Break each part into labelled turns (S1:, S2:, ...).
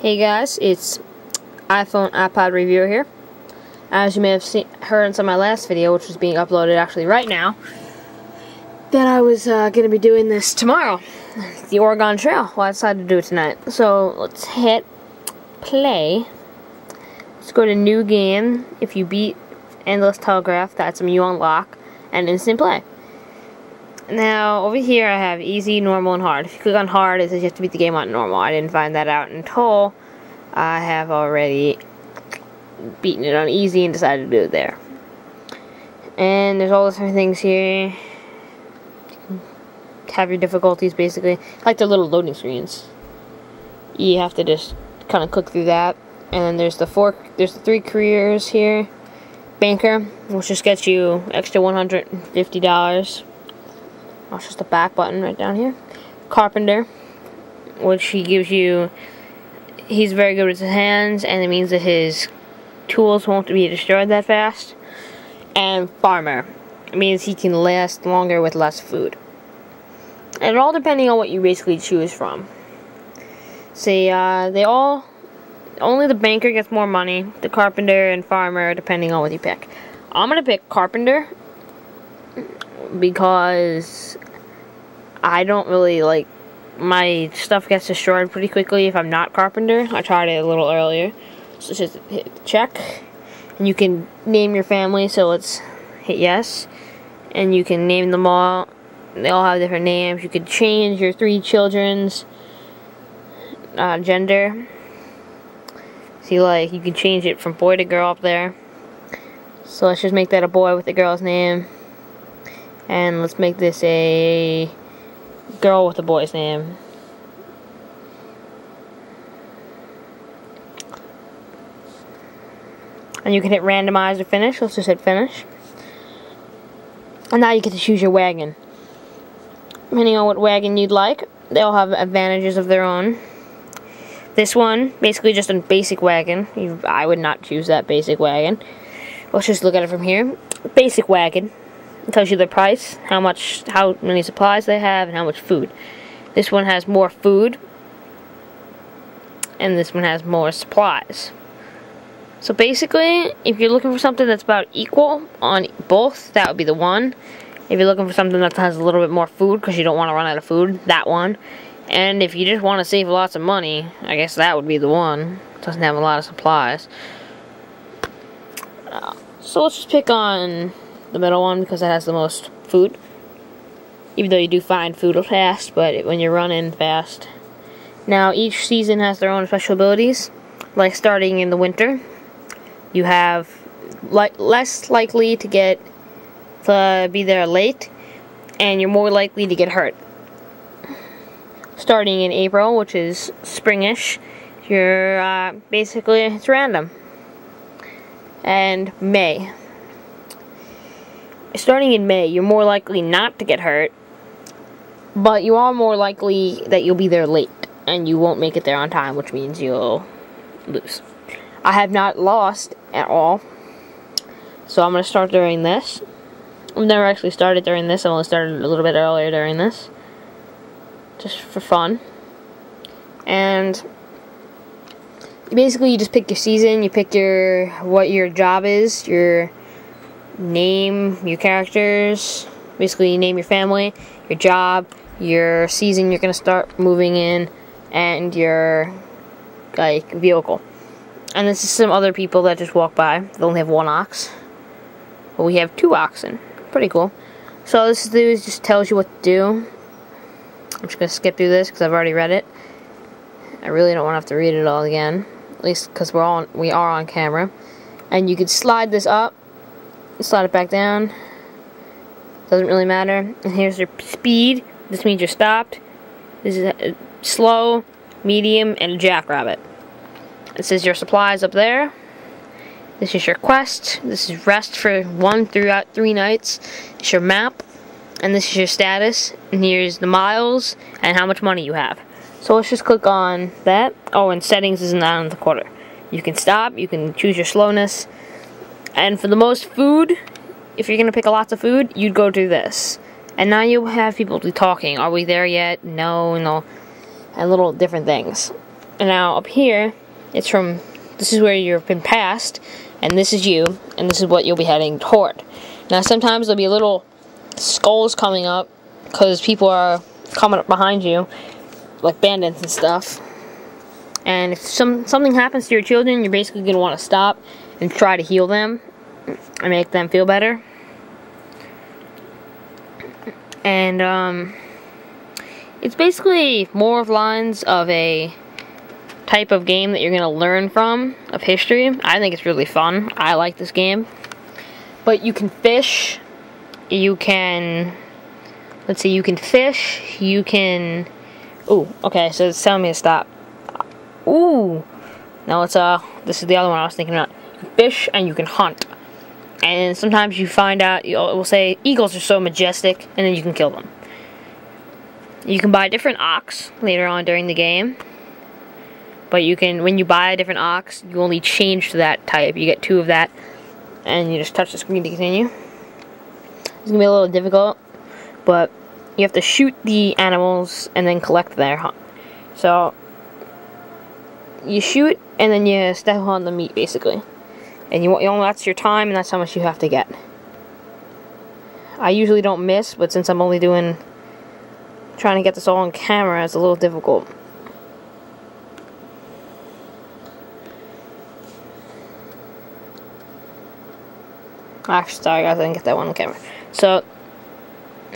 S1: Hey guys, it's iPhone iPod reviewer here. As you may have heard in some of my last video, which was being uploaded actually right now, that I was going to be doing this tomorrow, the Oregon Trail. Well, I decided to do it tonight. So let's hit play. Let's go to new game. If you beat Endless Telegraph, that's when you unlock, and instant play. Now, over here I have easy, normal, and hard. If you click on hard, it says you have to beat the game on normal. I didn't find that out until I have already beaten it on easy and decided to do it there. And there's all the different things here. You can have your difficulties, basically. Like the little loading screens. You have to just kind of click through that. And then there's the 3 careers here. Banker, which just gets you extra $150. That's just the back button right down here. Carpenter, which he gives you, he's very good with his hands, and it means that his tools won't be destroyed that fast. And Farmer, it means he can last longer with less food. And all depending on what you basically choose from. See, only the Banker gets more money, the Carpenter and Farmer, depending on what you pick. I'm gonna pick Carpenter, because I don't really like, my stuff gets destroyed pretty quickly if I'm not Carpenter. I tried it a little earlier. So just hit check, and you can name your family, so let's hit yes, and you can name them all. They all have different names. You could change your 3 children's gender. See, like, you can change it from boy to girl up there. So let's just make that a boy with the girl's name. And let's make this a girl with a boy's name. And you can hit randomize or finish. Let's just hit finish. And now you get to choose your wagon. Depending on what wagon you'd like, they all have advantages of their own. This one, basically just a basic wagon. I would not choose that basic wagon. Let's just look at it from here. Basic wagon. It tells you the price, how many supplies they have, and how much food. This one has more food, and this one has more supplies. So basically, if you're looking for something that's about equal on both, that would be the one. If you're looking for something that has a little bit more food, because you don't want to run out of food, that one. And if you just want to save lots of money, I guess that would be the one. It doesn't have a lot of supplies. So let's just pick on the middle one, because it has the most food. Even though you do find food fast, but when you're running fast. Now, each season has their own special abilities. Like starting in the winter, you have less likely to be there late, and you're more likely to get hurt. Starting in April, which is springish, you're basically, it's random. And May. Starting in May, you're more likely not to get hurt, but you are more likely that you'll be there late, and you won't make it there on time, which means you'll lose. I have not lost at all, so I'm going to start during this. I've never actually started during this. I only started a little bit earlier during this, just for fun. And basically, you just pick your season, you pick what your job is, your name, your characters. Basically, you name your family, your job, your season you're going to start moving in, and your vehicle. And this is some other people that just walk by. They only have 1 ox, but we have 2 oxen. Pretty cool. So this just tells you what to do. I'm just going to skip through this because I've already read it. I really don't want to have to read it all again, at least because we are on camera. And you could slide this up, slide it back down. Doesn't really matter. And here's your speed. This means you're stopped. This is a slow, medium, and a jackrabbit. It says your supplies up there. This is your quest. This is rest for 1 throughout 3 nights. It's your map. And this is your status. And here's the miles and how much money you have. So let's just click on that. Oh, and settings is down in the corner. You can stop. You can choose your slowness. And for the most food, if you're going to pick lots of food, you'd go to this. And now you have people talking. Are we there yet? No, no. And little different things. And now up here, it's from, this is where you've been passed, and this is you, and this is what you'll be heading toward. Now sometimes there'll be little skulls coming up, because people are coming up behind you, like bandits and stuff. And if something happens to your children, you're basically going to want to stop and try to heal them and make them feel better. And it's basically more of lines of a type of game that you're going to learn from, of history. I think it's really fun. I like this game. But you can fish, you can, let's see, you can fish, you can, ooh, okay, so it's telling me to stop. Ooh, now it's, this is the other one I was thinking about. You can fish and you can hunt. And sometimes you find out, it will say, eagles are so majestic, and then you can kill them. You can buy different ox later on during the game. But you can, when you buy a different ox, you only change to that type. You get 2 of that, and you just touch the screen to continue. It's going to be a little difficult, but you have to shoot the animals and then collect their hunt. So, you shoot, and then you step on the meat, basically. And that's your time, and that's how much you have to get. I usually don't miss, but since I'm only trying to get this all on camera, it's a little difficult. Actually, sorry guys, I didn't get that one on camera. So,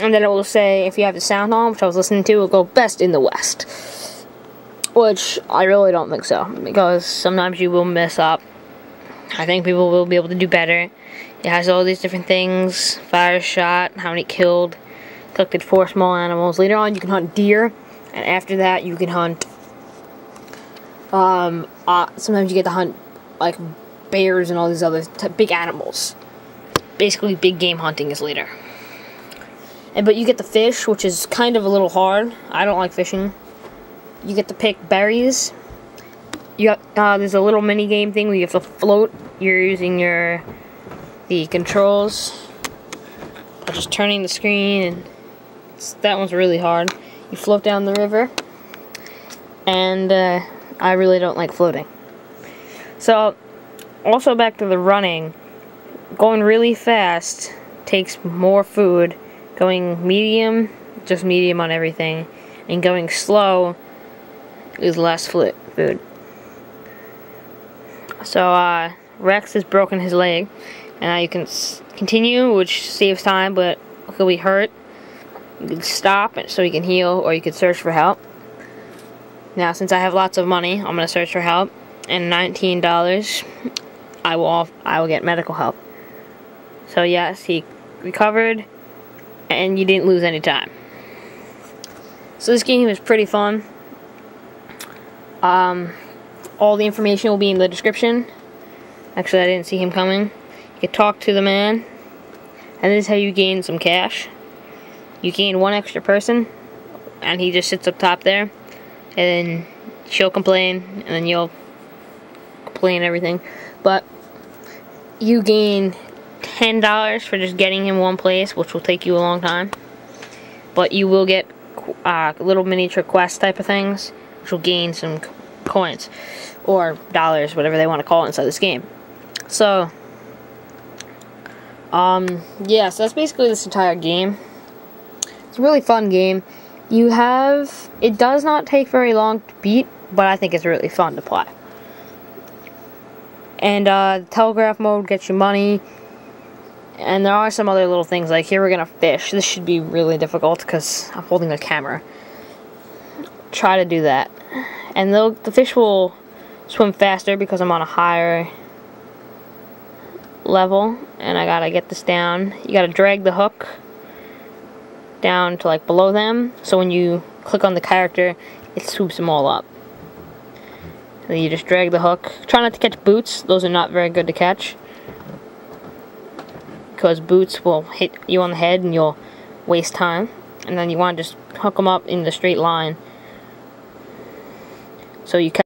S1: and then it will say, if you have the sound on, which I was listening to, it will go best in the West. Which, I really don't think so, because sometimes you will mess up. I think people will be able to do better. It has all these different things, fire shot, how many killed, collected 4 small animals. Later on, you can hunt deer, and after that, you can hunt, sometimes you get to hunt, like, bears and all these other big animals. Basically, big game hunting is later. But you get the fish, which is kind of a little hard. I don't like fishing. You get to pick berries. You got, there's a little mini game thing where you have to float. You're using the controls. Just turning the screen, and that one's really hard. You float down the river, and I really don't like floating. So, also back to the running. Going really fast takes more food. Going medium, just medium on everything. And going slow is less food. So, Rex has broken his leg. And now you can continue, which saves time, but he'll be hurt. You can stop so he can heal, or you can search for help. Now, since I have lots of money, I'm going to search for help. And $19, I will get medical help. So yes, he recovered, and you didn't lose any time. So this game is pretty fun. All the information will be in the description. Actually, I didn't see him coming. You can talk to the man, and this is how you gain some cash. You gain 1 extra person, and he just sits up top there, and then she'll complain, and then you'll complain everything. But you gain $10 for just getting him one place, which will take you a long time. But you will get little miniature quest type of things, which will gain some coins or dollars, whatever they want to call it inside this game. So, yeah, so that's basically this entire game. It's a really fun game. It does not take very long to beat, but I think it's really fun to play. And the telegraph mode gets you money. And there are some other little things, like here we're gonna fish. This should be really difficult because I'm holding the camera. Try to do that. And the fish will swim faster because I'm on a higher level. And I gotta get this down. You gotta drag the hook down to like below them. So when you click on the character, it swoops them all up. And you just drag the hook. Try not to catch boots. Those are not very good to catch, because boots will hit you on the head and you'll waste time. And then you want to just hook them up in the straight line so you catch